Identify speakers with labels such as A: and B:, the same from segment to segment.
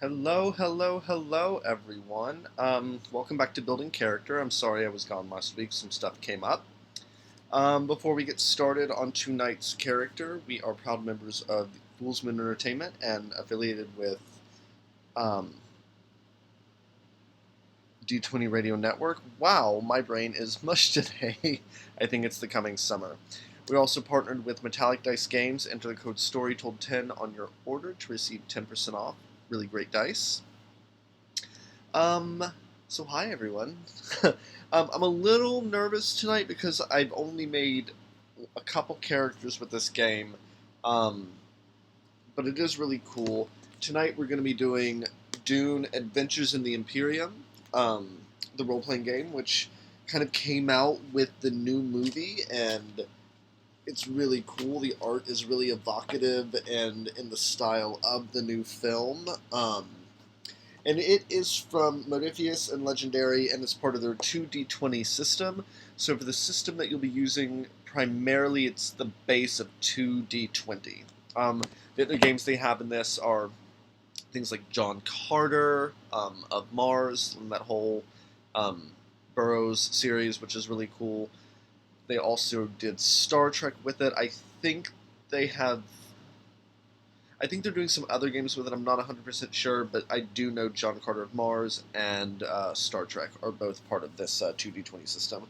A: Hello, hello, hello, everyone. Welcome back to Building Character. I'm sorry I was gone last week. Some stuff came up. Before we get started on tonight's character, we are proud members of Foolsman Entertainment and affiliated with um, D20 Radio Network. Wow, my brain is mush today. I think it's the coming summer. We also partnered with Metallic Dice Games. Enter the code STORYTOLD10 on your order to receive 10% off. Really great dice. Um, so hi everyone. I'm a little nervous tonight because I've only made a couple characters with this game, um, but it is really cool. Tonight we're going to be doing Dune: Adventures in the Imperium, the role-playing game, which kind of came out with the new movie, and it's really cool. The art is really evocative and in the style of the new film. And it is from Modifius and Legendary, and it's part of their 2d20 system. So for the system that you'll be using, primarily it's the base of 2d20. The other games they have in this are things like John Carter of Mars, and that whole Burroughs series, which is really cool. They also did Star Trek with it. think they have. I think they're doing some other games with it. I'm not 100% sure, but I do know John Carter of Mars and Star Trek are both part of this 2d20 system.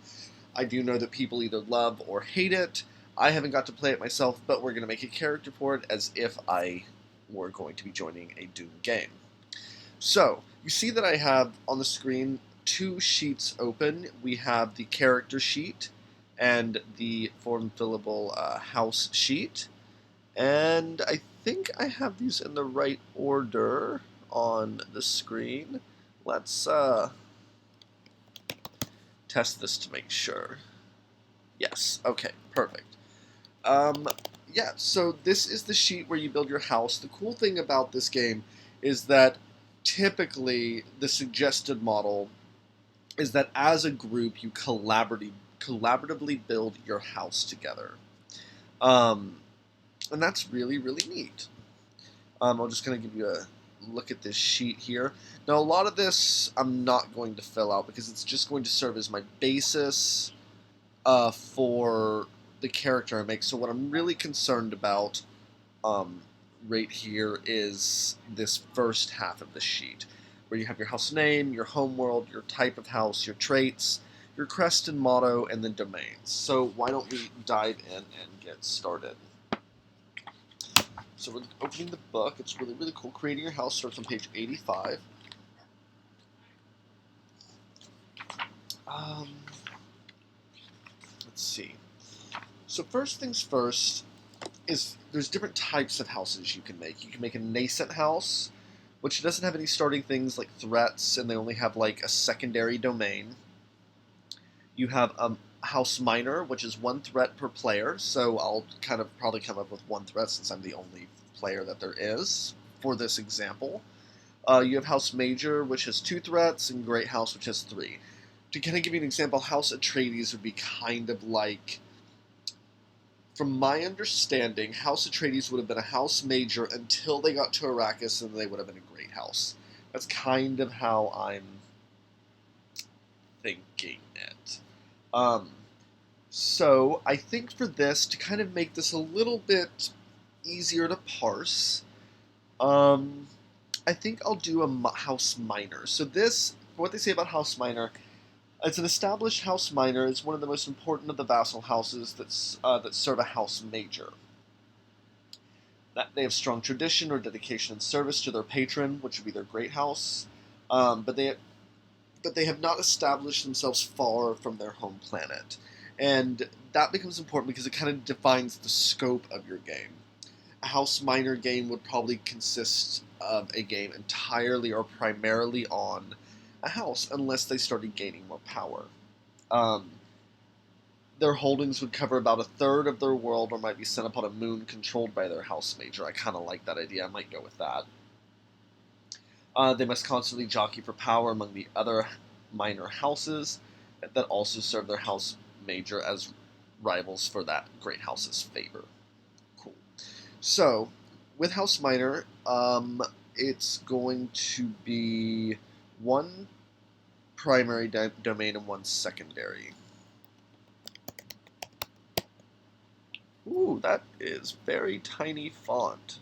A: I do know that people either love or hate it. I haven't got to play it myself, but we're going to make a character for it as if I were going to be joining a Dune game. So, you see that I have on the screen two sheets open. We have the character sheet and the form-fillable house sheet. And I think I have these in the right order on the screen. Let's test this to make sure. Yes, okay, perfect. Yeah, so this is the sheet where you build your house. The cool thing about this game is that typically the suggested model is that as a group you collaboratively build your house together. Um, and that's really, really neat. I'm just going to give you a look at this sheet here. Now, a lot of this I'm not going to fill out because it's just going to serve as my basis for the character I make. So what I'm really concerned about um, right here is this first half of the sheet, where you have your house name, your home world, your type of house, your traits, your crest and motto, and then domains. So why don't we dive in and get started? So we're opening the book. It's really, really cool. Creating your house starts on page 85. Um, let's see. So first things first is there's different types of houses you can make. You can make a nascent house, which doesn't have any starting things like threats, and they only have like a secondary domain. You have a house minor, which is one threat per player. So I'll kind of probably come up with one threat since I'm the only player that there is for this example. You have house major, which has two threats, and great house, which has three. To kind of give you an example, house Atreides would be kind of like, from my understanding, House Atreides would have been a house major until they got to Arrakis, and they would have been a great house. That's kind of how I'm thinking it. So I think for this, to kind of make this a little bit easier to parse, I think I'll do a house minor. So this, what they say about house minor, it's an established house minor. It's one of the most important of the vassal houses that serve a house major. That they have strong tradition or dedication and service to their patron, which would be their great house, but they have not established themselves far from their home planet, and that becomes important because it kind of defines the scope of your game. A house minor game would probably consist of a game entirely or primarily on a house, unless they started gaining more power. Um, their holdings would cover about a third of their world, or might be sent upon a moon controlled by their house major. I kind of like that idea. I might go with that. They must constantly jockey for power among the other minor houses that also serve their house major as rivals for that great house's favor. Cool. So, with house minor, it's going to be one primary domain and one secondary. Ooh, that is very tiny font.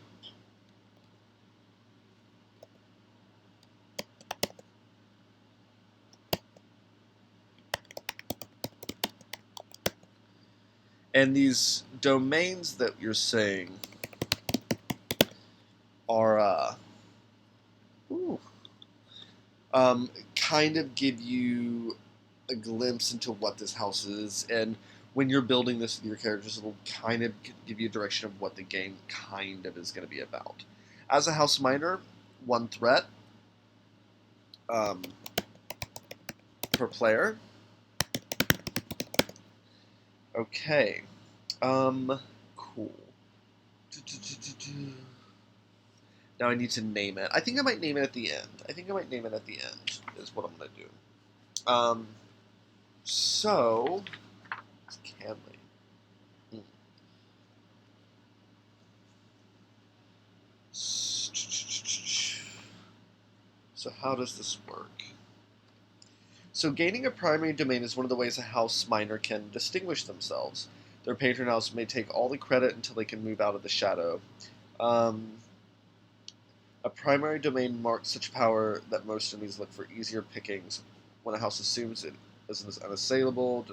A: And these domains that you're saying are, ooh, kind of give you a glimpse into what this house is, and when you're building this with your characters, it'll kind of give you a direction of what the game kind of is going to be about. As a house minor, one threat per player. Okay. Cool. Now I need to name it. I think I might name it at the end. Is what I'm going to do. So, can we? So how does this work? So gaining a primary domain is one of the ways a house minor can distinguish themselves. Their patron house may take all the credit until they can move out of the shadow. A primary domain marks such power that most enemies look for easier pickings. When a house assumes it is unassailable,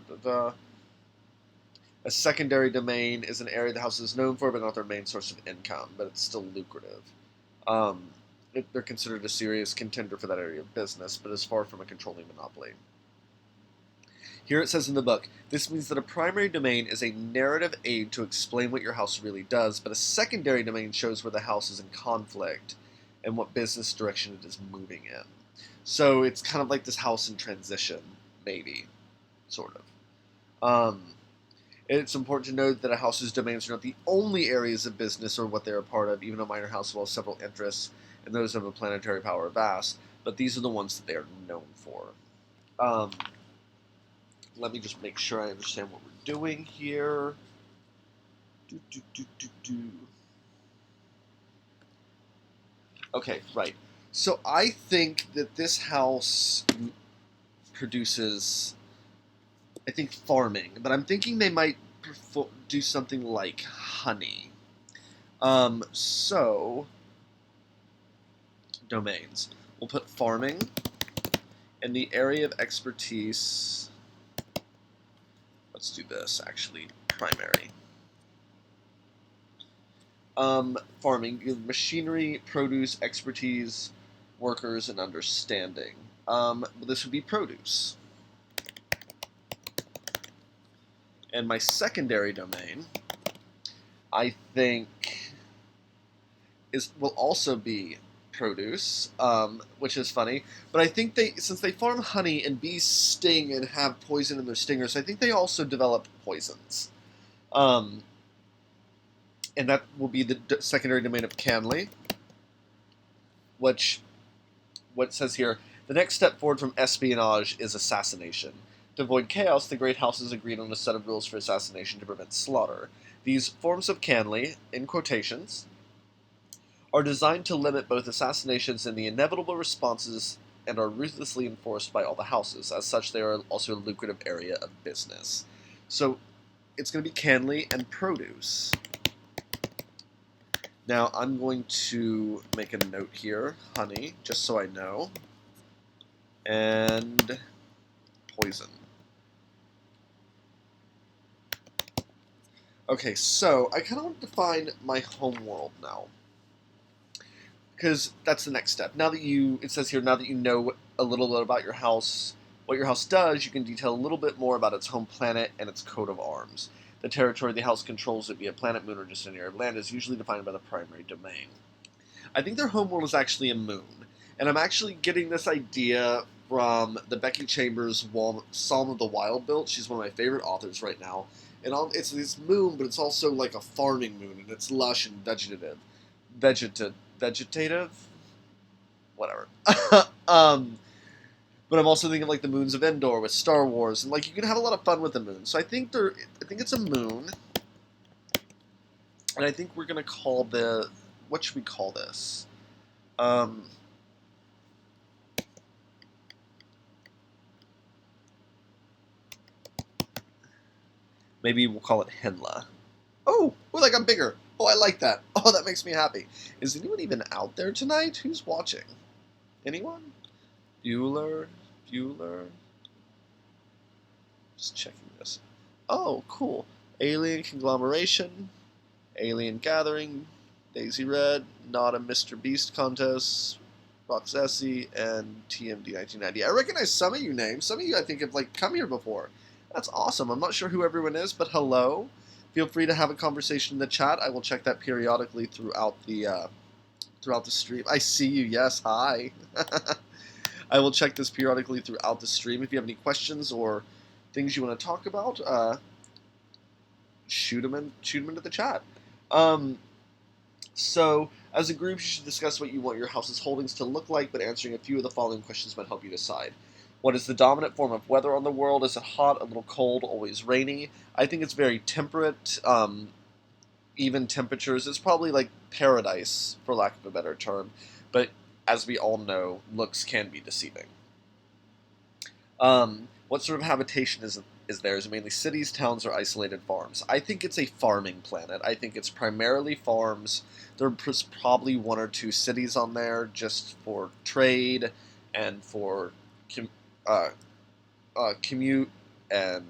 A: A secondary domain is an area the house is known for, but not their main source of income, but it's still lucrative. They're considered a serious contender for that area of business, but is far from a controlling monopoly. Here it says in the book, this means that a primary domain is a narrative aid to explain what your house really does, but a secondary domain shows where the house is in conflict and what business direction it is moving in. So it's kind of like this house in transition, maybe, sort of. It's important to note that a house's domains are not the only areas of business or what they're a part of. Even a minor house will have several interests, and those of a planetary power are vast, but these are the ones that they are known for. let me just make sure I understand what we're doing here. Okay, right. So I think that this house produces, I think, farming, but I'm thinking they might do something like honey. So domains. We'll put farming, and the area of expertise. Let's do this actually. Primary. Farming, machinery, produce, expertise, workers, and understanding. This would be produce. And my secondary domain, I think, will also be produce, which is funny. But I think since they farm honey and bees sting and have poison in their stingers, I think they also develop poisons. And that will be the secondary domain of Canley, which, what it says here, the next step forward from espionage is assassination. To avoid chaos, the great houses agreed on a set of rules for assassination to prevent slaughter. These forms of Canley, in quotations, are designed to limit both assassinations and the inevitable responses and are ruthlessly enforced by all the houses. As such, they are also a lucrative area of business. So it's going to be Canley and produce. Now I'm going to make a note here, honey, just so I know, and poison. Okay, so I kind of want to define my home world now, because that's the next step. Now that it says here, now that you know a little bit about your house, what your house does, you can detail a little bit more about its home planet and its coat of arms. The territory the house controls, it be a planet, moon, or just an area of land, is usually defined by the primary domain. I think their homeworld is actually a moon, and I'm actually getting this idea from the Becky Chambers Psalm of the Wild Built. She's one of my favorite authors right now, and it's this moon, but it's also like a farming moon, and it's lush and vegetative, whatever. But I'm also thinking of like the moons of Endor with Star Wars, and like you can have a lot of fun with the moon. So I think it's a moon, and I think we're gonna call what should we call this? Maybe we'll call it Henla. Oh, that got bigger. Oh, I like that. Oh, that makes me happy. Is anyone even out there tonight? Who's watching? Anyone? Bueller? Just checking this. Oh, cool. Alien Conglomeration, Alien Gathering, Daisy Red, Not a Mr. Beast Contest, Roxessie, and TMD 1990. I recognize some of you names. Some of you I think have like come here before. That's awesome. I'm not sure who everyone is, but hello. Feel free to have a conversation in the chat. I will check that periodically throughout the stream. I see you. Yes, hi. I will check this periodically throughout the stream. If you have any questions or things you want to talk about, shoot them into the chat. So, as a group, you should discuss what you want your house's holdings to look like, but answering a few of the following questions might help you decide. What is the dominant form of weather on the world? Is it hot, a little cold, always rainy? I think it's very temperate, even temperatures. It's probably like paradise, for lack of a better term. But as we all know, looks can be deceiving. What sort of habitation is there? Is it mainly cities, towns, or isolated farms? I think it's a farming planet. I think it's primarily farms. There's probably one or two cities on there just for trade and for commute and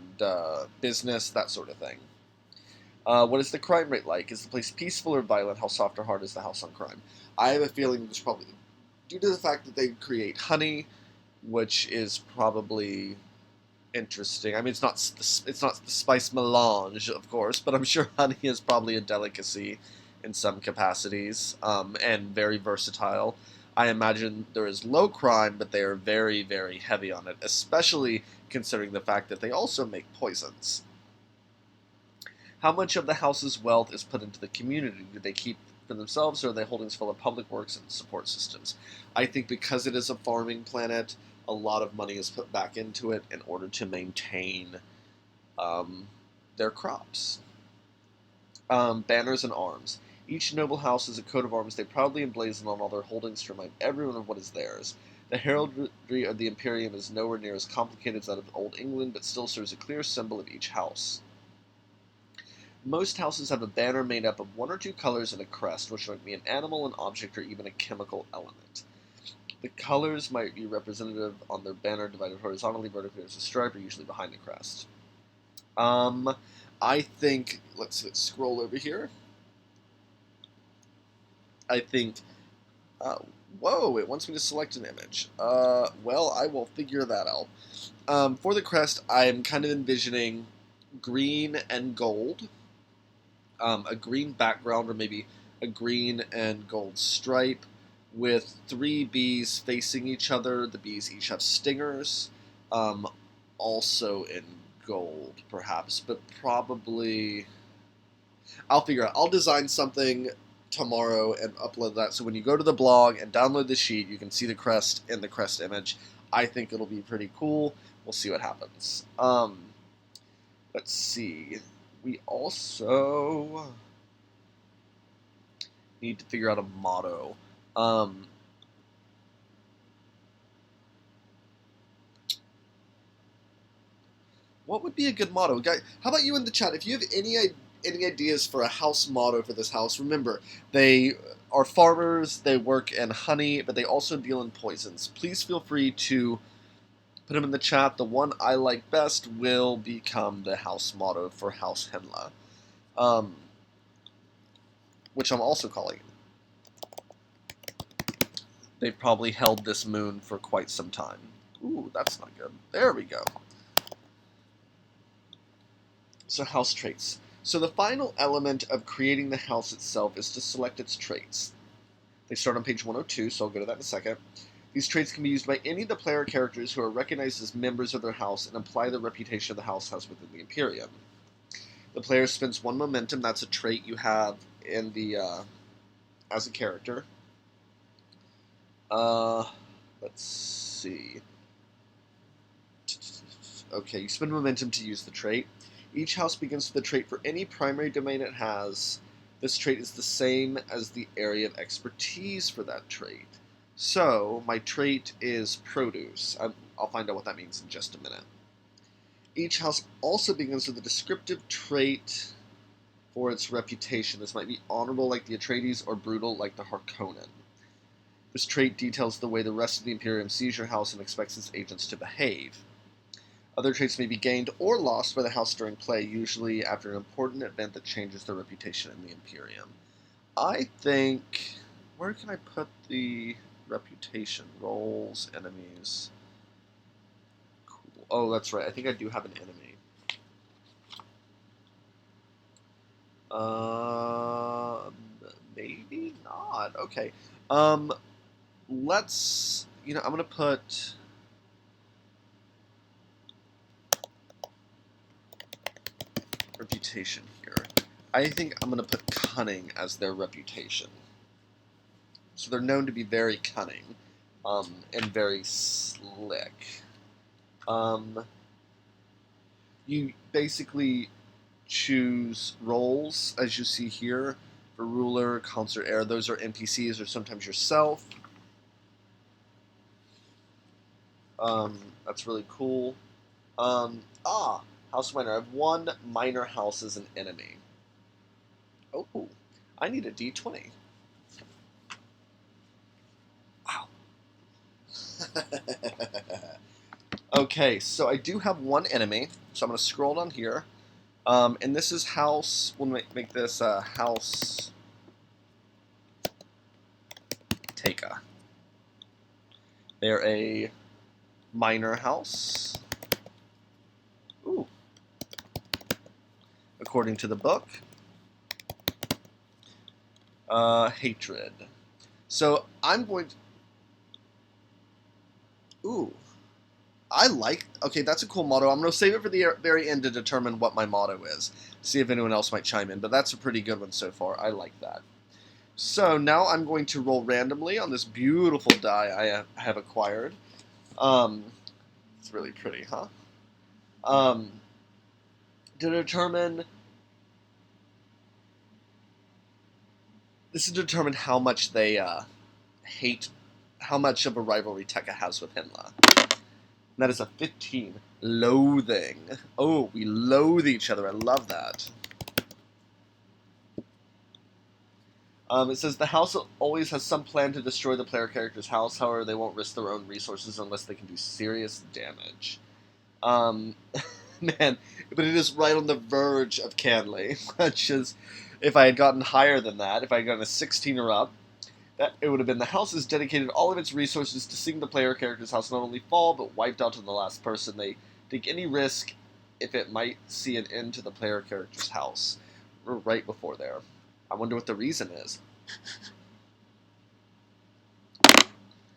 A: business, that sort of thing. What is the crime rate like? Is the place peaceful or violent? How soft or hard is the house on crime? I have a feeling there's probably, due to the fact that they create honey, which is probably interesting. I mean, it's not the spice melange, of course, but I'm sure honey is probably a delicacy in some capacities, and very versatile. I imagine there is low crime, but they are very, very heavy on it, especially considering the fact that they also make poisons. How much of the house's wealth is put into the community? Do they keep for themselves, or are they holdings full of public works and support systems? I think because it is a farming planet, a lot of money is put back into it in order to maintain their crops. Banners and arms. Each noble house has a coat of arms they proudly emblazon on all their holdings to remind everyone of what is theirs. The heraldry of the Imperium is nowhere near as complicated as that of Old England, but still serves a clear symbol of each house. Most houses have a banner made up of one or two colors and a crest, which might be an animal, an object, or even a chemical element. The colors might be representative on their banner, divided horizontally, vertically as a stripe, or usually behind the crest. I think, let's scroll over here. I think, whoa, it wants me to select an image. Well, I will figure that out. For the crest, I'm kind of envisioning green and gold, a green background, or maybe a green and gold stripe, with 3 bees facing each other. The bees each have stingers, also in gold, perhaps, but probably... I'll figure out. I'll design something tomorrow and upload that, so when you go to the blog and download the sheet, you can see the crest in the crest image. I think it'll be pretty cool. We'll see what happens. Let's see. We also need to figure out a motto. What would be a good motto? Guys, how about you in the chat? If you have any ideas for a house motto for this house, remember, they are farmers, they work in honey, but they also deal in poisons. Please feel free to put them in the chat. The one I like best will become the house motto for House Henla, which I'm also calling. They've probably held this moon for quite some time. Ooh, that's not good. There we go. So house traits. So the final element of creating the house itself is to select its traits. They start on page 102, so I'll go to that in a second. These traits can be used by any of the player characters who are recognized as members of their house and imply the reputation the house has within the Imperium. The player spends 1 momentum. That's a trait you have in the as a character. Let's see. Okay, you spend momentum to use the trait. Each house begins with a trait for any primary domain it has. This trait is the same as the area of expertise for that trait. So, my trait is produce. I'll find out what that means in just a minute. Each house also begins with a descriptive trait for its reputation. This might be honorable like the Atreides or brutal like the Harkonnen. This trait details the way the rest of the Imperium sees your house and expects its agents to behave. Other traits may be gained or lost by the house during play, usually after an important event that changes their reputation in the Imperium. I think... Where can I put the reputation? Roles, enemies... Cool. Oh, that's right. I think I do have an enemy. Maybe not. Okay. Let's... I'm going to put... reputation here. I think I'm going to put cunning as their reputation. So they're known to be very cunning, and very slick. You basically choose roles, as you see here, for ruler, concert heir. Those are NPCs or sometimes yourself. That's really cool. House minor. I have 1 minor house as an enemy. Oh, I need a D20. Wow. Okay, so I do have 1 enemy, so I'm going to scroll down here. And this is house... We'll make this house... Taka. They're a minor house. Ooh. According to the book. Hatred. So I'm going to... Ooh. I like... Okay, that's a cool motto. I'm going to save it for the very end to determine what my motto is. See if anyone else might chime in. But that's a pretty good one so far. I like that. So now I'm going to roll randomly on this beautiful die I have acquired. Um, it's really pretty, huh? Um, to determine this is to determine how much they hate, how much of a rivalry Tekka has with Hinla. And that is a 15. Loathing. Oh, we loathe each other. I love that. It says the house always has some plan to destroy the player character's house. However, they won't risk their own resources unless they can do serious damage. Um, man, but it is right on the verge of Canley, which is, if I had gotten higher than that, if I had gotten a 16 or up, that it would have been the house has dedicated all of its resources to seeing the player character's house not only fall, but wiped out to the last person. They take any risk if it might see an end to the player character's house. We're right before there. I wonder what the reason is.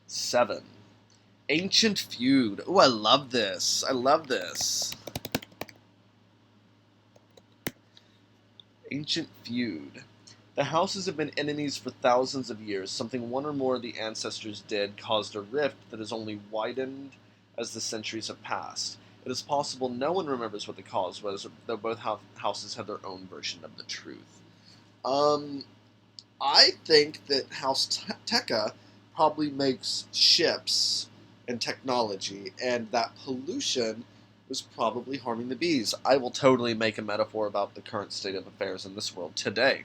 A: 7. Ancient Feud. Oh, I love this. I love this. Ancient Feud. The houses have been enemies for thousands of years. Something one or more of the ancestors did caused a rift that has only widened as the centuries have passed. It is possible no one remembers what the cause was, though both houses have their own version of the truth. I think that House Tekka probably makes ships and technology, and that pollution was probably harming the bees. I will totally make a metaphor about the current state of affairs in this world today.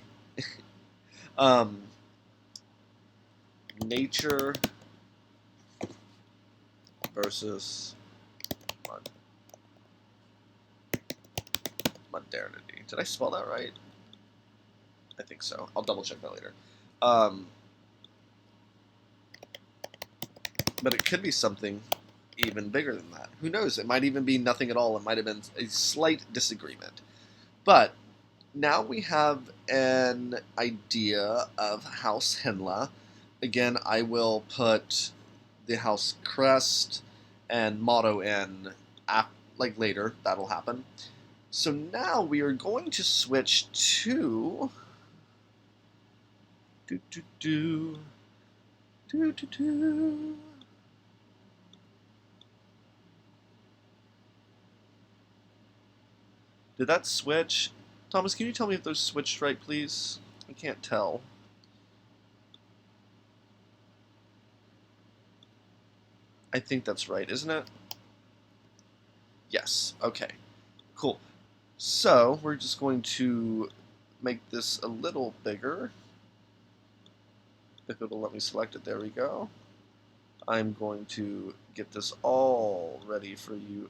A: Nature versus modernity. Did I spell that right? I think so. I'll double check that later. But it could be something even bigger than that. Who knows? It might even be nothing at all. It might have been a slight disagreement. But now we have an idea of House Hinla. Again, I will put the house crest and motto in like later. That'll happen. So now we are going to switch to do do do do do do. Did that switch? Thomas, can you tell me if those switched right, please? I can't tell. I think that's right, isn't it? Yes. Okay. Cool. So, we're just going to make this a little bigger. If it'll let me select it, there we go. I'm going to get this all ready for you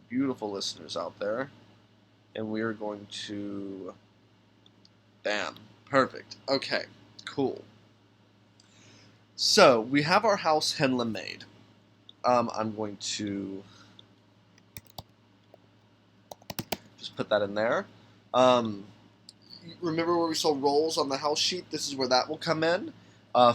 A: beautiful listeners out there. And we are going to... Bam. Perfect. Okay. Cool. So, we have our house Hinla made. I'm going to just put that in there. Remember where we saw roles on the house sheet? This is where that will come in.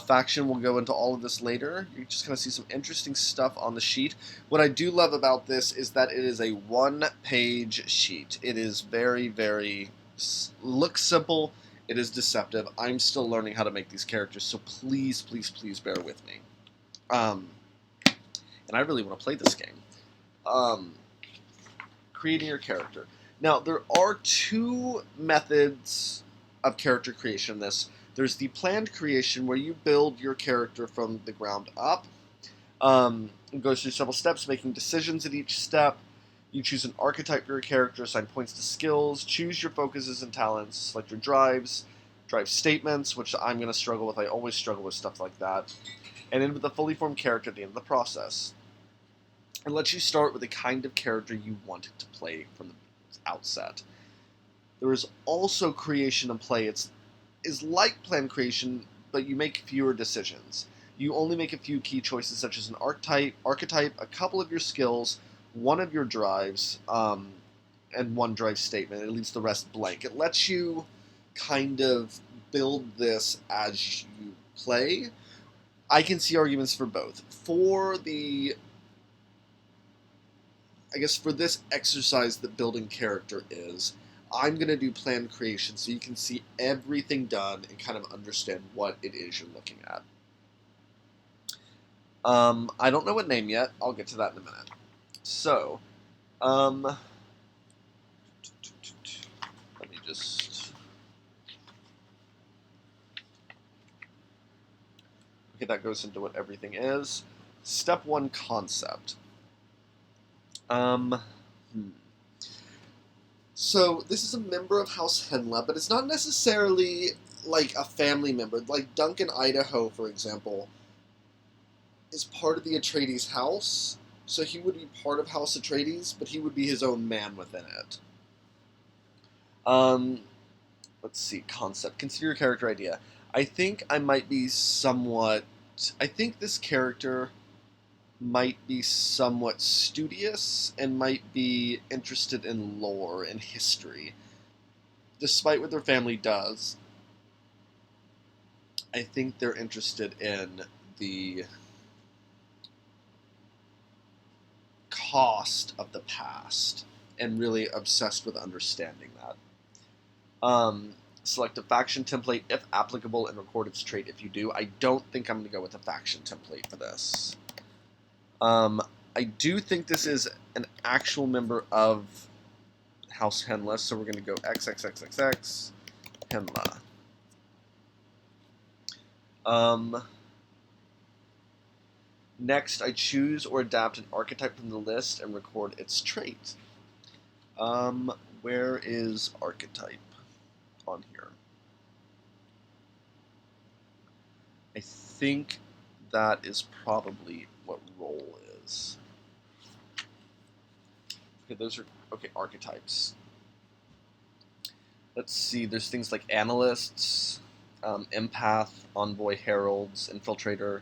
A: Faction will go into all of this later. You're just going to see some interesting stuff on the sheet. What I do love about this is that it is a one-page sheet. It is very, very... looks simple. It is deceptive. I'm still learning how to make these characters, so please, please, please bear with me. And I really want to play this game. Creating your character. Now, there are two methods of character creation in this. There's the planned creation, where you build your character from the ground up. It goes through several steps, making decisions at each step. You choose an archetype for your character, assign points to skills, choose your focuses and talents, select your drive statements, which I'm going to struggle with. I always struggle with stuff like that. And end with a fully formed character at the end of the process. It lets you start with the kind of character you wanted to play from the outset. There is also creation and play. It's like plan creation, but you make fewer decisions. You only make a few key choices, such as an archetype, a couple of your skills, one of your drives, and one drive statement. It leaves the rest blank. It lets you kind of build this as you play. I can see arguments for both. For this exercise that building character is, I'm going to do plan creation so you can see everything done and kind of understand what it is you're looking at. I don't know what name yet. I'll get to that in a minute. So, let me just... Okay, that goes into what everything is. Step 1, concept. So, this is a member of House Henla, but it's not necessarily like a family member. Like Duncan, Idaho, for example, is part of the Atreides house, so he would be part of House Atreides, but he would be his own man within it. Let's see, concept. Consider your character idea. I think I might be somewhat... I think this character might be somewhat studious and might be interested in lore and history. Despite what their family does, I think they're interested in the cost of the past and really obsessed with understanding that. Select a faction template if applicable and record its trait if you do. I don't think I'm going to go with a faction template for this. I do think this is an actual member of House Henla, so we're going to go XXXXX Henla. Next, I choose or adapt an archetype from the list and record its trait. Where is archetype on here? I think that is probably what role is. Okay, those are, okay, archetypes. Let's see, there's things like analysts, empath, envoy, heralds, infiltrator,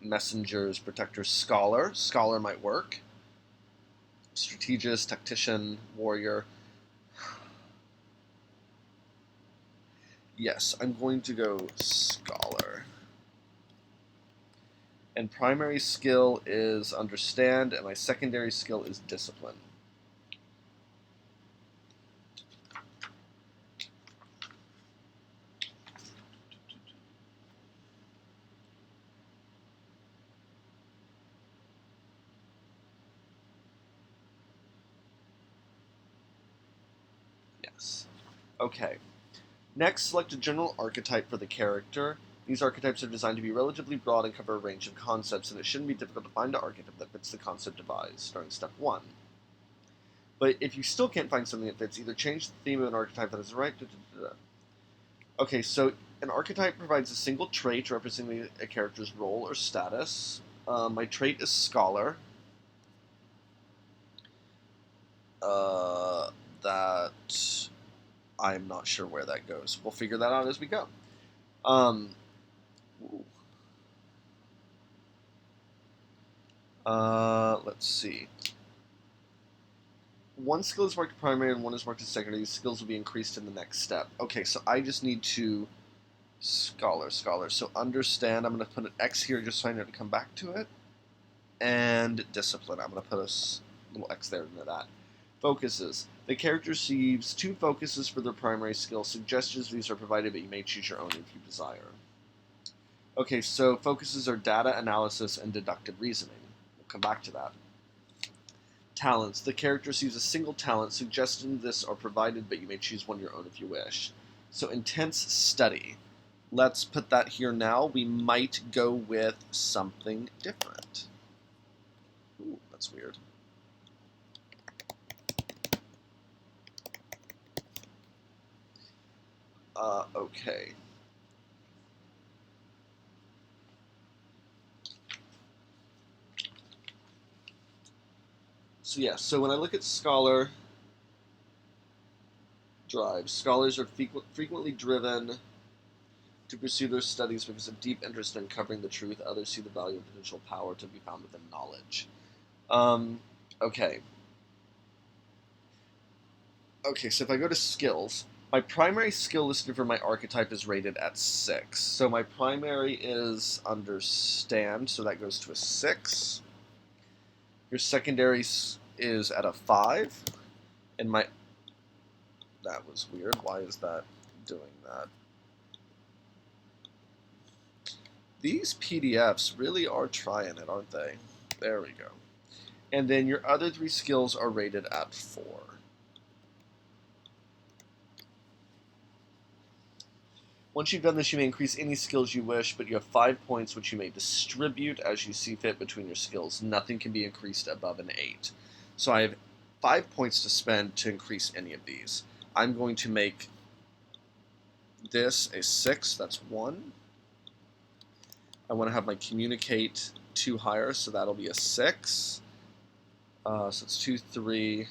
A: messengers, protectors, scholar. Scholar might work. Strategist, tactician, warrior. Yes, I'm going to go scholar. And primary skill is understand, and my secondary skill is discipline. Yes. Okay. Next, select a general archetype for the character. These archetypes are designed to be relatively broad and cover a range of concepts, and it shouldn't be difficult to find an archetype that fits the concept devised, starting step 1. But if you still can't find something that fits, either change the theme of an archetype that is right. Okay, so an archetype provides a single trait representing a character's role or status. My trait is scholar. That I'm not sure where that goes. We'll figure that out as we go. Let's see. One skill is marked primary and one is marked as secondary. These skills will be increased in the next step. Okay, so I just need to scholar. So understand, I'm going to put an X here just so I know to come back to it. And discipline, I'm going to put a little X there into that. Focuses. The character receives 2 focuses for their primary skill. Suggestions, these are provided, but you may choose your own if you desire. Okay, so focuses are data analysis and deductive reasoning. We'll come back to that. Talents. The character receives a single talent. Suggestions, this are provided, but you may choose one of your own if you wish. So intense study. Let's put that here now. We might go with something different. Ooh, that's weird. Okay. So yeah, so when I look at scholar drives, scholars are frequently driven to pursue their studies because of deep interest in uncovering the truth. Others see the value and potential power to be found within knowledge. Okay. Okay, so if I go to skills, my primary skill listed for my archetype is rated at 6. So my primary is understand, so that goes to a 6. Your secondary is at a 5. And my... That was weird. Why is that doing that? These PDFs really are trying it, aren't they? There we go. And then your other 3 skills are rated at 4. Once you've done this, you may increase any skills you wish, but you have 5 points which you may distribute as you see fit between your skills. Nothing can be increased above an 8. So I have 5 points to spend to increase any of these. I'm going to make this a 6, that's 1. I want to have my communicate 2 higher, so that'll be a 6. So it's 2, 3,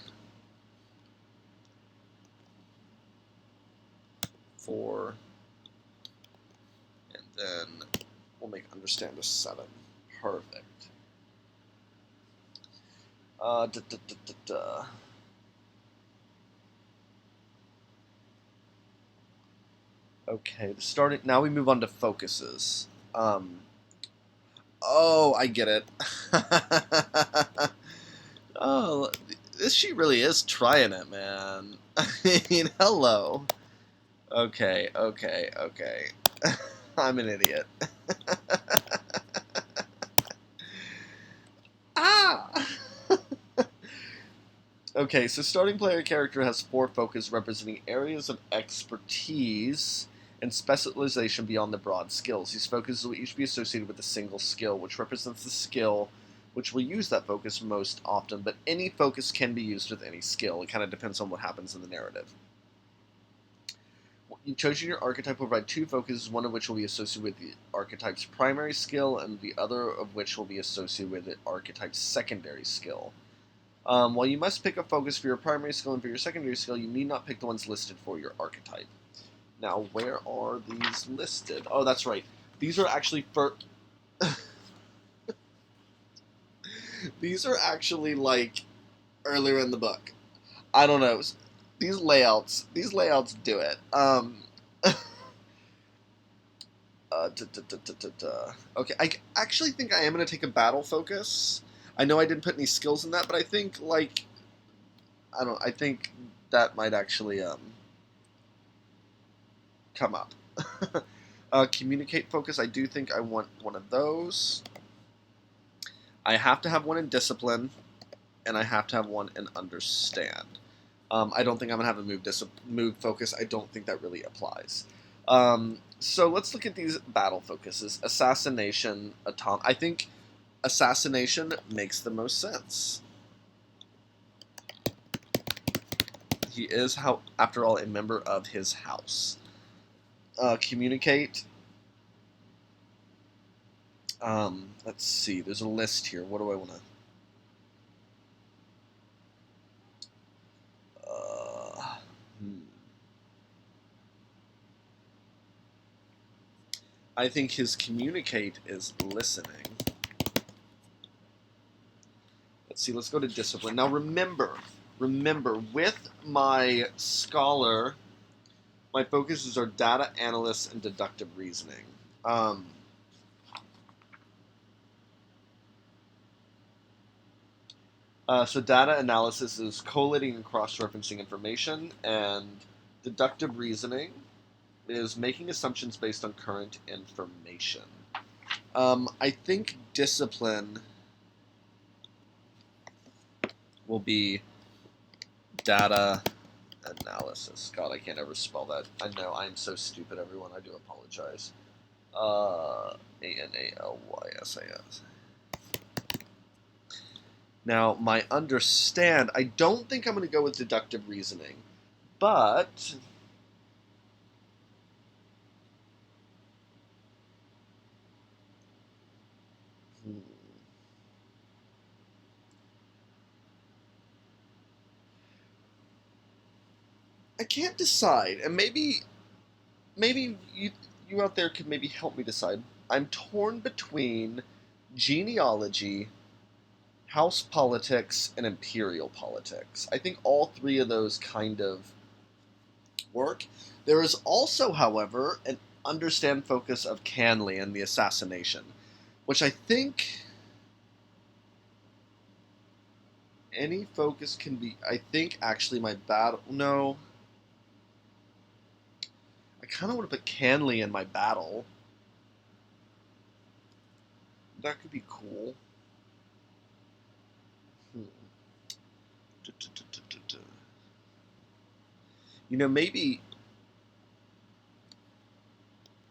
A: 4, and then we'll make understand a 7. Perfect. Da, da, da, da, da. Okay, starting now we move on to focuses. Oh, I get it. Oh, this she really is trying it, man. I mean, hello. Okay, okay, okay. I'm an idiot. Ah! Okay, so starting player character has 4 focus representing areas of expertise and specialization beyond the broad skills. These focuses will each be associated with a single skill, which represents the skill which will use that focus most often, but any focus can be used with any skill. It kind of depends on what happens in the narrative. You've chosen your archetype will provide 2 focuses, one of which will be associated with the archetype's primary skill, and the other of which will be associated with the archetype's secondary skill. While you must pick a focus for your primary skill and for your secondary skill, you need not pick the ones listed for your archetype. Now, where are these listed? Oh, that's right. These are actually for... These are actually, like, earlier in the book. I don't know. These layouts do it. Okay, I actually think I am going to take a battle focus. I know I didn't put any skills in that, but I think, like, I think that might actually, come up. Communicate focus, I do think I want one of those. I have to have one in discipline, and I have to have one in understand. I don't think I'm going to have a move focus. I don't think that really applies. So let's look at these battle focuses. Assassination, I think assassination makes the most sense. He is, after all, a member of his house. Communicate. Let's see. There's a list here. What do I want to... I think his communicate is listening. Let's see. Let's go to discipline. Now remember, with my scholar, my focuses are data analysis and deductive reasoning. So data analysis is collating and cross-referencing information, and deductive reasoning is making assumptions based on current information. I think discipline will be data analysis. God, I can't ever spell that. I know, I'm so stupid, everyone. I do apologize. analysis. Now, my understand, I don't think I'm going to go with deductive reasoning, but... I can't decide, and maybe you out there could maybe help me decide. I'm torn between genealogy, house politics, and imperial politics. I think all 3 of those kind of work. There is also, however, an understand focus of Canley and the assassination, which I think any focus can be... I think actually my battle... No. I kind of want to put Canley in my battle. That could be cool. Hmm. You know, maybe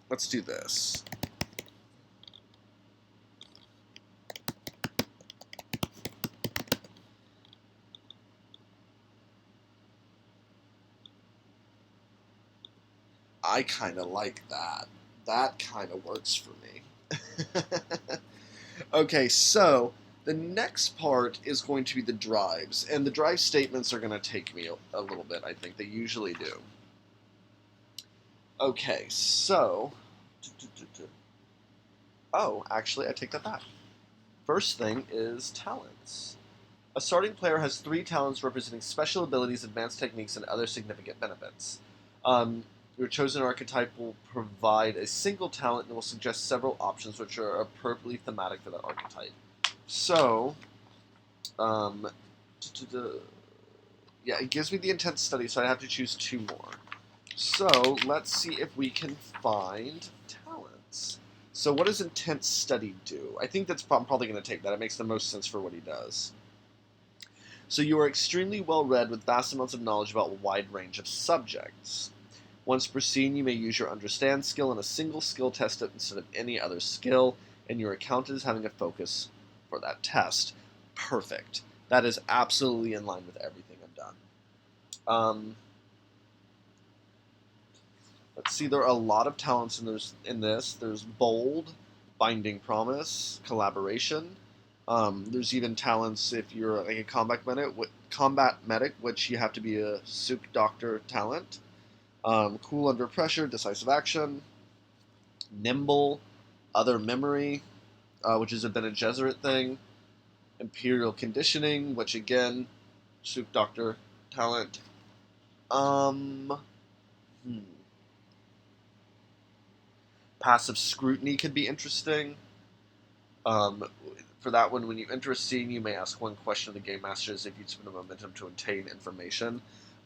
A: let's do this. I kind of like that. That kind of works for me. Okay, so the next part is going to be the drives, and the drive statements are going to take me a little bit, I think. They usually do. Okay, so. Oh, actually, I take that back. First thing is talents. A starting player has 3 talents representing special abilities, advanced techniques, and other significant benefits. Um, your chosen archetype will provide a single talent and will suggest several options which are appropriately thematic for that archetype. So, um, yeah, it gives me the intense study, so I have to choose 2 more. So, let's see if we can find talents. So, what does intense study do? I think I'm probably going to take that. It makes the most sense for what he does. So you are extremely well read with vast amounts of knowledge about a wide range of subjects. Once per scene, you may use your understand skill in a single skill test instead of any other skill, and you are counted as having a focus for that test. Perfect. That is absolutely in line with everything I've done. Let's see, there are a lot of talents in this. There's bold, binding promise, collaboration. There's even talents if you're like a combat medic, which you have to be a Sook Doctor talent. Cool under pressure, decisive action, nimble, other memory, which is a Bene Gesserit thing. Imperial conditioning, which again, Sook Doctor talent. Um, hmm. Passive scrutiny could be interesting. Um, for that one, when you enter a scene, you may ask one question of the game masters if you spend a momentum to obtain information.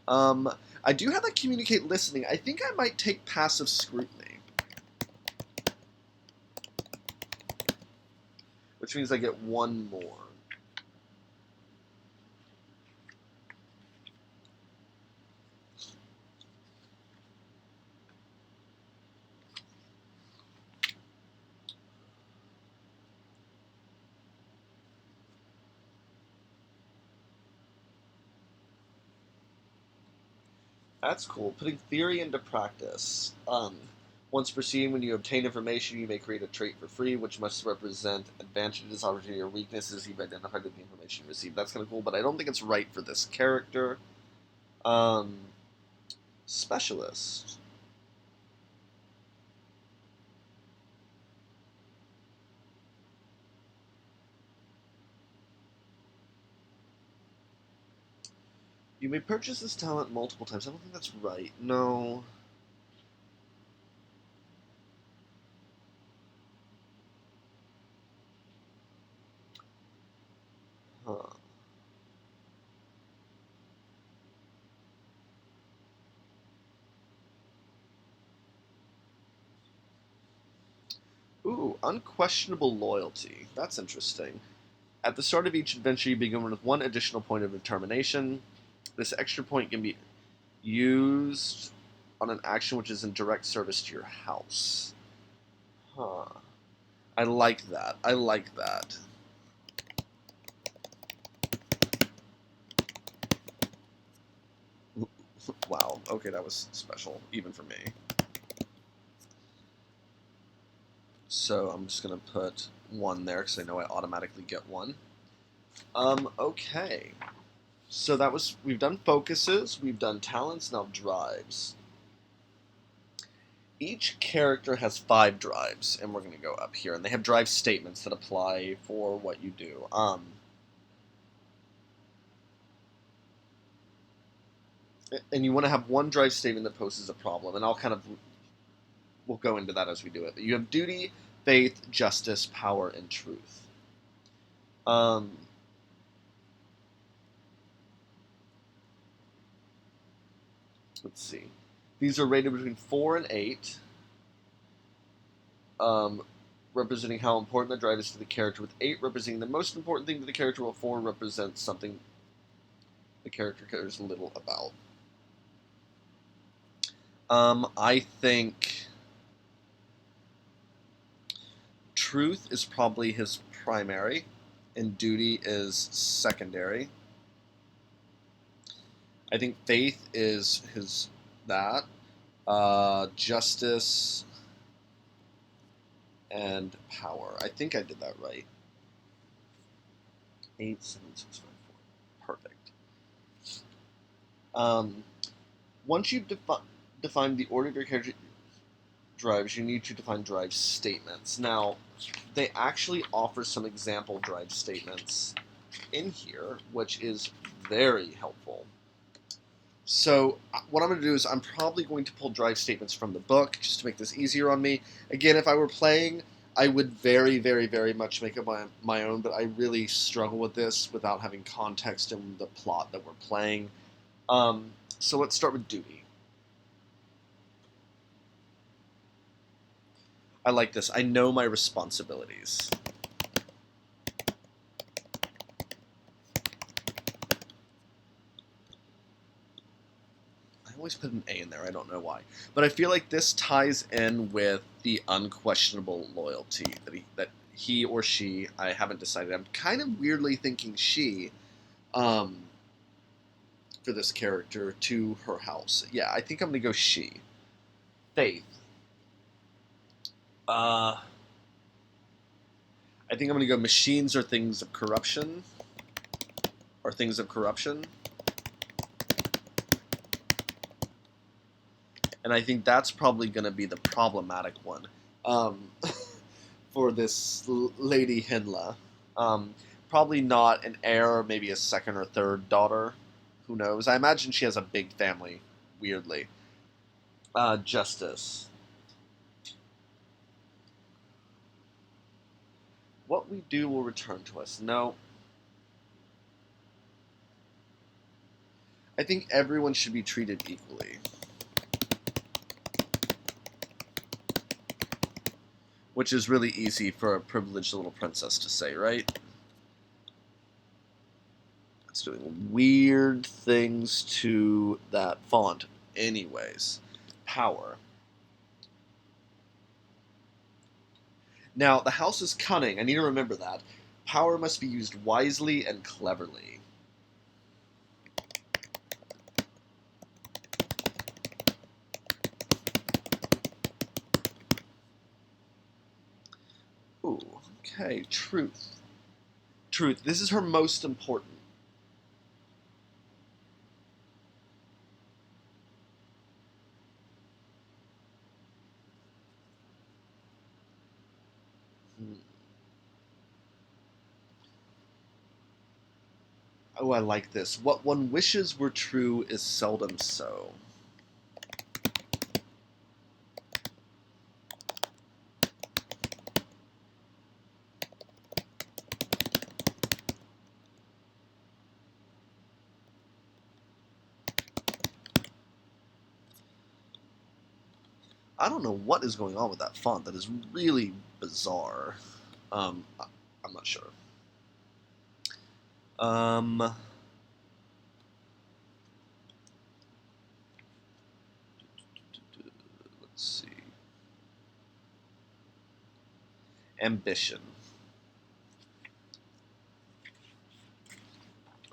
A: Um, I do have that communicate listening. I think I might take passive scrutiny, which means I get 1 more. That's cool. Putting theory into practice. Once per scene, when you obtain information, you may create a trait for free, which must represent advantages, opportunity, or weaknesses you've identified with the information you received. That's kind of cool, but I don't think it's right for this character. Um, Specialist. You may purchase this talent multiple times. I don't think that's right. No. Huh. Ooh, unquestionable loyalty. That's interesting. At the start of each adventure, you begin with 1 additional point of determination. This extra point can be used on an action which is in direct service to your house. Huh. I like that. I like that. Wow. Okay, that was special, even for me. So I'm just going to put 1 there because I know I automatically get 1. Okay. So we've done focuses, we've done talents, now drives. Each character has 5 drives, and we're going to go up here, and they have drive statements that apply for what you do. And you want to have 1 drive statement that poses a problem, and we'll go into that as we do it. But you have duty, faith, justice, power, and truth. Um, let's see. These are rated between 4 and 8. Um, representing how important the drive is to the character, with 8 representing the most important thing to the character, while 4 represents something the character cares little about. I think truth is probably his primary, and duty is secondary. I think faith is his that. Justice and power. I think I did that right. 8, 7, 6, 5, 4. Perfect. Once you've defined the order of your character drives, you need to define drive statements. Now, they actually offer some example drive statements in here, which is very helpful. So what I'm going to do is I'm probably going to pull drive statements from the book just to make this easier on me. Again, if I were playing, I would very, very, very much make it my own, but I really struggle with this without having context in the plot that we're playing. So let's start with duty. I like this. I know my responsibilities. I always put an A in there. I don't know why. But I feel like this ties in with the unquestionable loyalty that he or she, I haven't decided. I'm kind of weirdly thinking she, for this character, to her house. Yeah, I think I'm going to go she. Faith. I think I'm going to go machines are things of corruption. Are things of corruption. And I think that's probably going to be the problematic one for this Lady Hinla. Probably not an heir, maybe a second or third daughter. Who knows? I imagine she has a big family, weirdly. Justice. What we do will return to us. No. I think everyone should be treated equally. Which is really easy for a privileged little princess to say, right? It's doing weird things to that font. Anyways, power. Now, the house is cunning. I need to remember that. Power must be used wisely and cleverly. Ooh, okay, truth. Truth. This is her most important. Oh, I like this. What one wishes were true is seldom so. I don't know what is going on with that font. That is really bizarre. I'm not sure. Let's see. Ambition.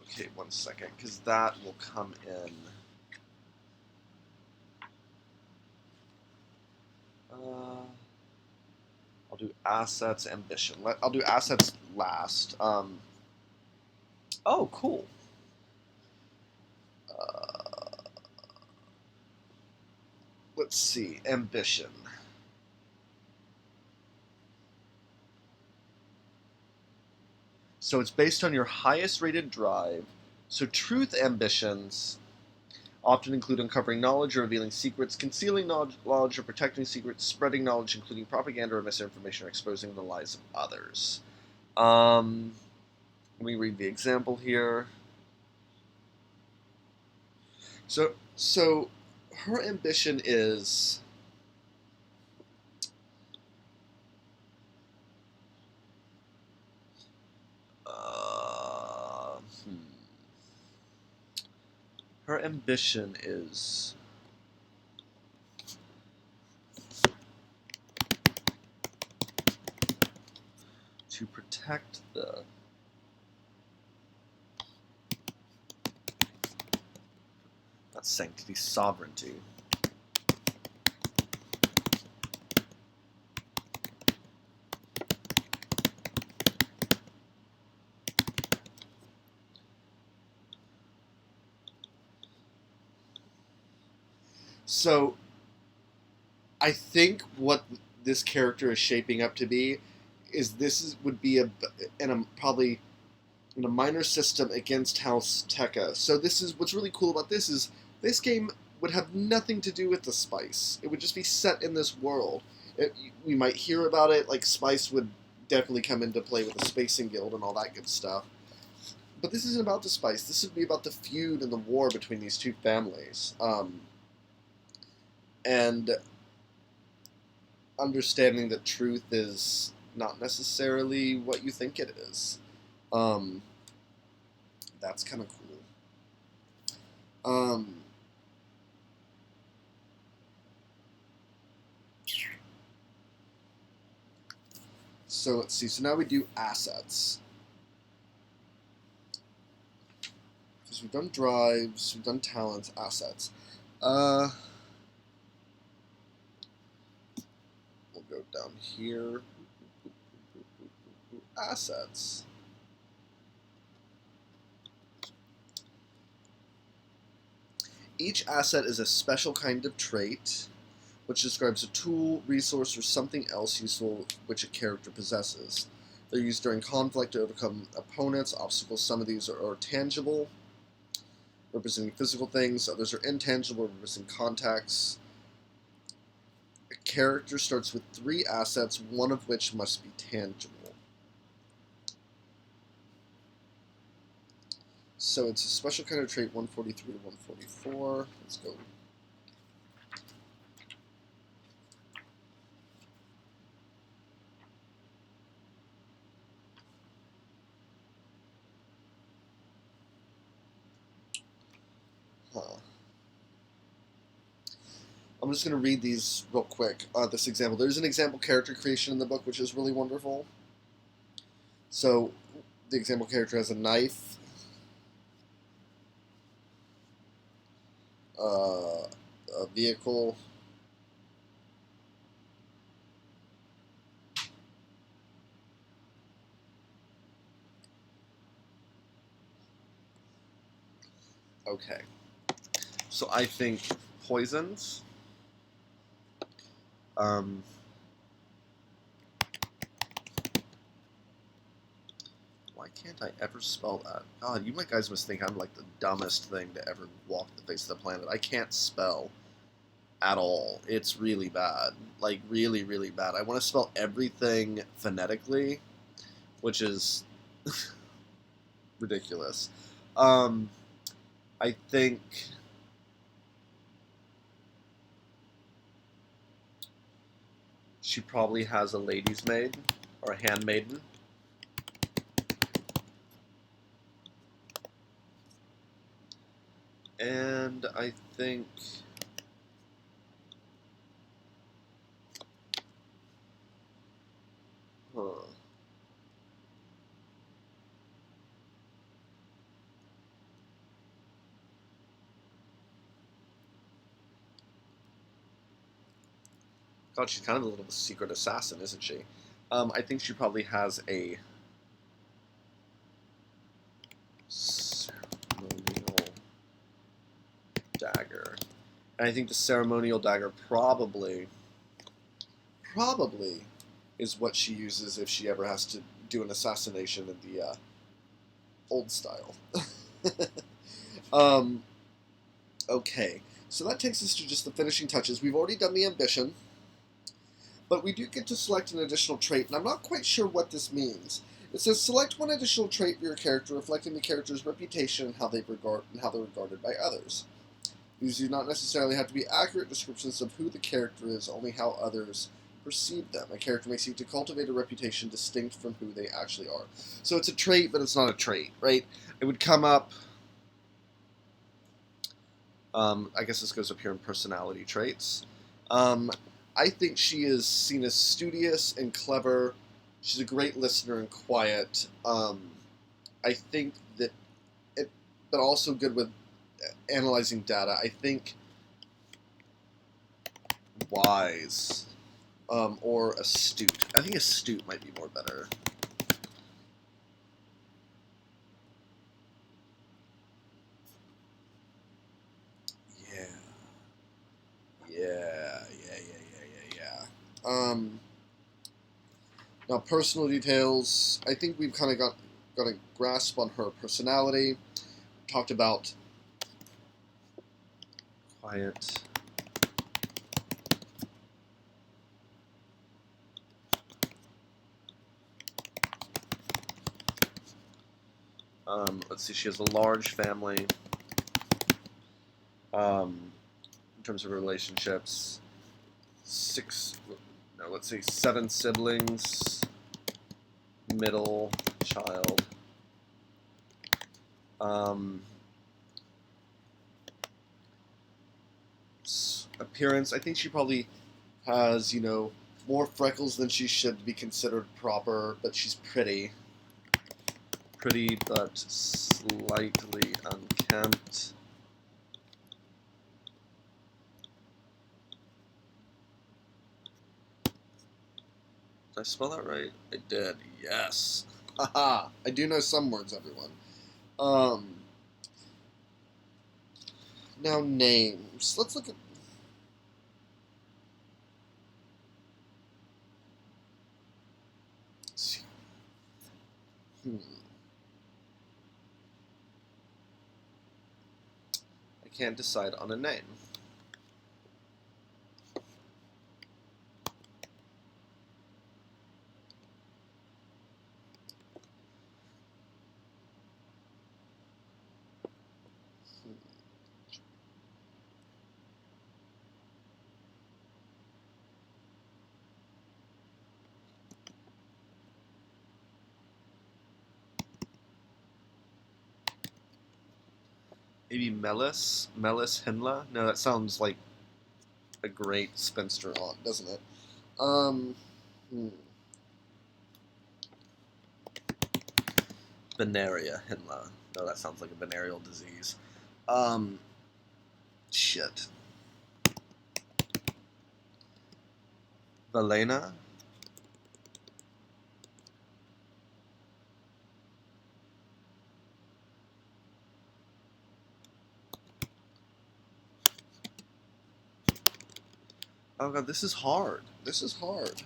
A: Okay, 1 second, because that will come in. I'll do assets, ambition. I'll do assets last. Oh, cool. Let's see, ambition. So it's based on your highest rated drive. So truth ambitions often include uncovering knowledge or revealing secrets, concealing knowledge or protecting secrets, spreading knowledge, including propaganda or misinformation, or exposing the lies of others. Let me read the example here. So her ambition is Her ambition is to protect the not sanctity, sovereignty. So I think what this character is shaping up to be is would be probably in a minor system against House Tekka. So this is what's really cool about this is this game would have nothing to do with the spice. It would just be set in this world. We might hear about it, like spice would definitely come into play with the Spacing Guild and all that good stuff. But this isn't about the spice. This would be about the feud and the war between these two families. And understanding that truth is not necessarily what you think it is. That's kind of cool. So let's see. So now we do assets. Because we've done drives, we've done talents, assets. We'll go down here. Assets. Each asset is a special kind of trait, which describes a tool, resource, or something else useful which a character possesses. They're used during conflict to overcome opponents, obstacles. Some of these are tangible, representing physical things. Others are intangible, representing contacts. A character starts with 3 assets, one of which must be tangible. So it's a special kind of trait, 143 to 144. Let's go. I'm just going to read these real quick. This example. There's an example character creation in the book, which is really wonderful. So the example character has a knife, a vehicle, okay. So I think poisons. Why can't I ever spell that? God, you guys must think I'm like the dumbest thing to ever walk the face of the planet. I can't spell at all. It's really bad. Like, really, really bad. I want to spell everything phonetically, which is ridiculous. I think she probably has a lady's maid or a handmaiden. And I think God, she's kind of a little secret assassin, isn't she? I think she probably has a ceremonial dagger. And I think the ceremonial dagger probably is what she uses if she ever has to do an assassination in the old style. Okay, so that takes us to just the finishing touches. We've already done the ambition, but we do get to select an additional trait, and I'm not quite sure what this means. It says select one additional trait for your character, reflecting the character's reputation and how they're regarded by others. These do not necessarily have to be accurate descriptions of who the character is, only how others perceive them. A character may seek to cultivate a reputation distinct from who they actually are. So it's a trait, but it's not a trait, right? It would come up I guess this goes up here in personality traits. Um, I think she is seen as studious and clever. She's a great listener and quiet. I think that it, but also good with analyzing data. I think wise, or astute. I think astute might be more better. Yeah, yeah. Now personal details. I think we've kind of got a grasp on her personality. Talked about quiet. Let's see. She has a large family. In terms of relationships, six. No, let's say 7 siblings. Middle child. Um, Appearance. I think she probably has, more freckles than she should be considered proper, but she's pretty. Pretty, but slightly unkempt. Did I spell that right? I did. Yes. Haha. I do know some words, everyone. Um, Now names. Let's look at. Hmm. I can't decide on a name. Maybe Melis? Melis Hinla? No, that sounds like a great spinster aunt, doesn't it? Um, hmm. Veneria Hinla. No, that sounds like a venereal disease. Um, Shit. Valena? Oh god, this is hard. This is hard.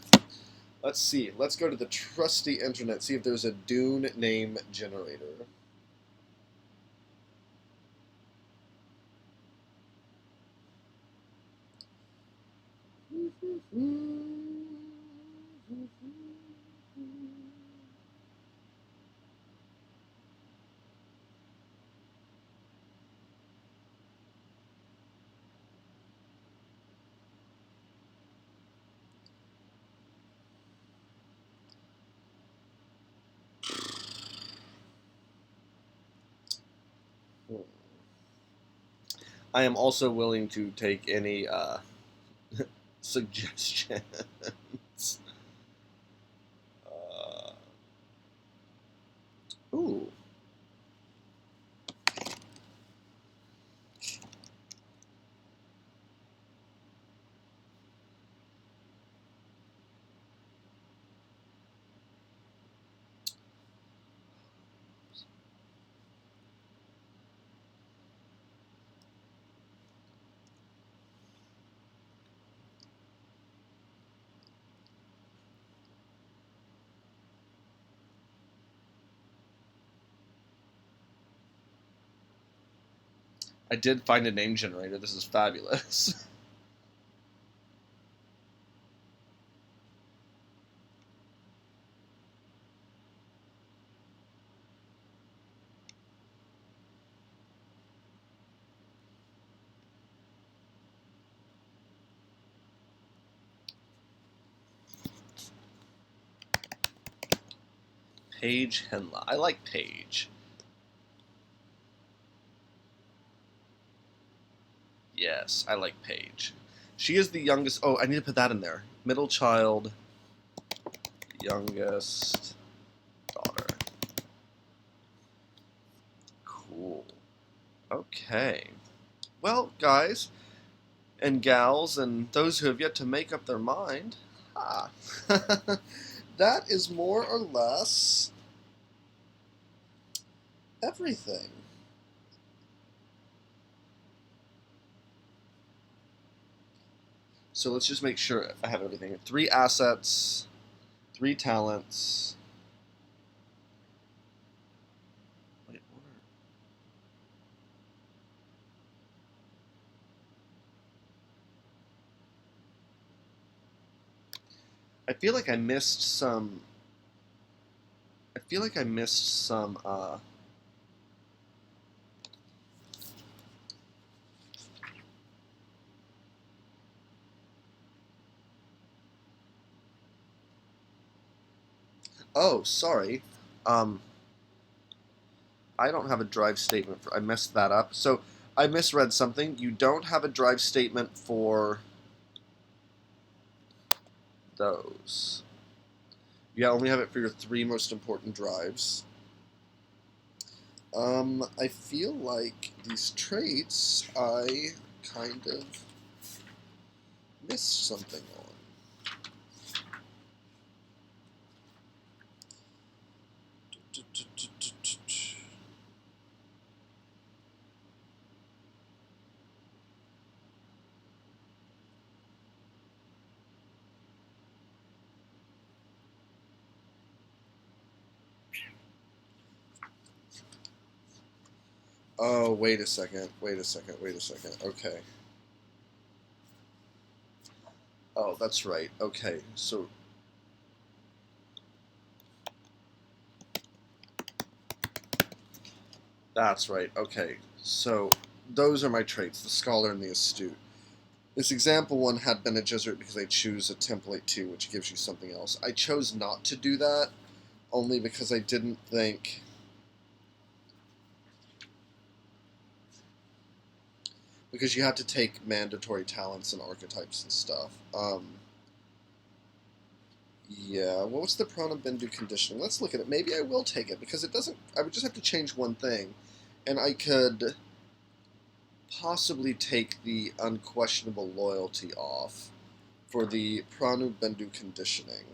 A: Let's see. Let's go to the trusty internet, see if there's a Dune name generator. I am also willing to take any suggestions. Uh, ooh. I did find a name generator. This is fabulous. Paige Henla. I like Paige. Yes, I like Paige. She is the youngest. Oh, I need to put that in there. Middle child, youngest daughter. Cool. Okay. Well, guys and gals, and those who have yet to make up their mind, ah, that is more or less everything. So let's just make sure I have everything. 3 assets, 3 talents. Wait, I feel like I missed some. I feel like I missed some. Oh, sorry. Um, I don't have a drive statement for. I messed that up. So I misread something. You don't have a drive statement for those. You only have it for your 3 most important drives. I feel like these traits I kind of missed something on. Oh, wait a second. Wait a second. Wait a second. Okay. Oh, that's right. Okay. So that's right. Okay. So those are my traits, the scholar and the astute. This example one had been a Jesuit because I choose a template 2, which gives you something else. I chose not to do that only because I didn't think. Because you have to take mandatory talents and archetypes and stuff. Yeah, what was the pronoun Bendu conditioning? Let's look at it. Maybe I will take it because it doesn't. I would just have to change one thing, and I could possibly take the unquestionable loyalty off for the Pranu Bendu conditioning.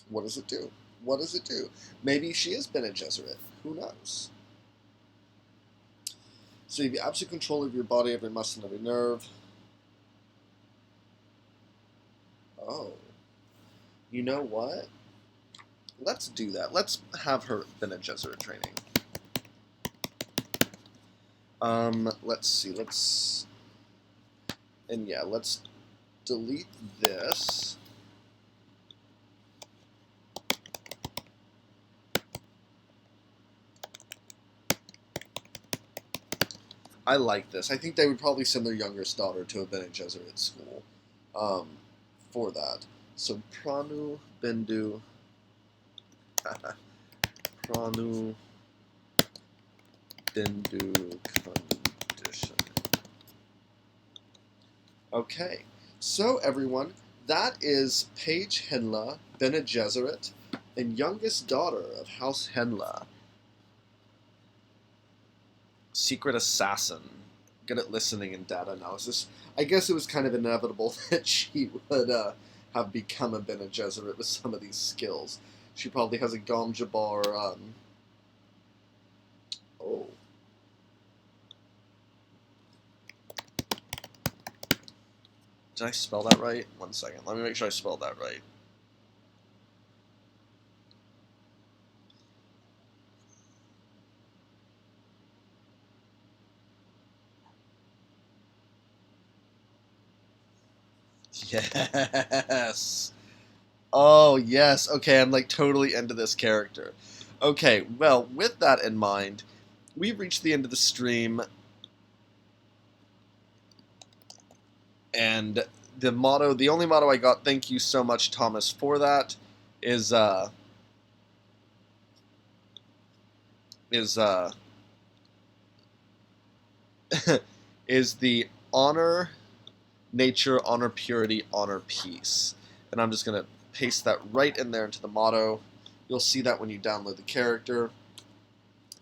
A: What does it do? What does it do? Maybe she has been a Jesuit. Who knows? So you have absolute control of your body, every muscle, every nerve. Oh, you know what? Let's do that. Let's have her Bene Gesserit training. Let's see. Let's delete this. I like this. I think they would probably send their youngest daughter to a Bene Gesserit school for that. So Pranu Bindu. Pranu Bindu condition. Okay, so everyone, that is Paige Henla, Bene Gesserit, and youngest daughter of House Henla. Secret assassin, good at listening and data analysis. I guess it was kind of inevitable that she would have become a Bene Gesserit with some of these skills. She probably has a Gom Jabbar. Oh. Did I spell that right? 1 second. Let me make sure I spelled that right. Yes. Oh, yes. Okay, I'm like totally into this character. Okay, well, with that in mind, we've reached the end of the stream, and the only motto I got, thank you so much, Thomas, for that, is is is the honor nature, honor purity, honor peace. And I'm just going to paste that right in there into the motto. You'll see that when you download the character.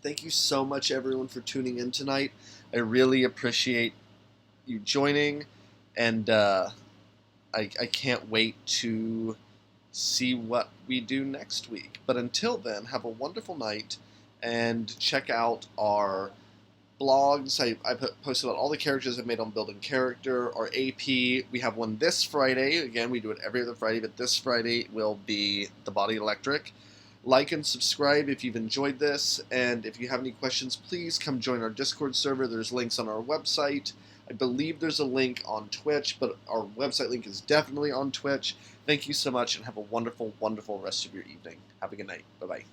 A: Thank you so much, everyone, for tuning in tonight. I really appreciate you joining, and I can't wait to see what we do next week. But until then, have a wonderful night, and check out our blogs. I posted about all the characters I've made on Building Character. Our AP, we have one this Friday. Again, we do it every other Friday, but this Friday will be The Body Electric. Like and subscribe if you've enjoyed this, and if you have any questions, please come join our Discord server. There's links on our website. I believe there's a link on Twitch, but our website link is definitely on Twitch. Thank you so much, and have a wonderful, wonderful rest of your evening. Have a good night. Bye-bye.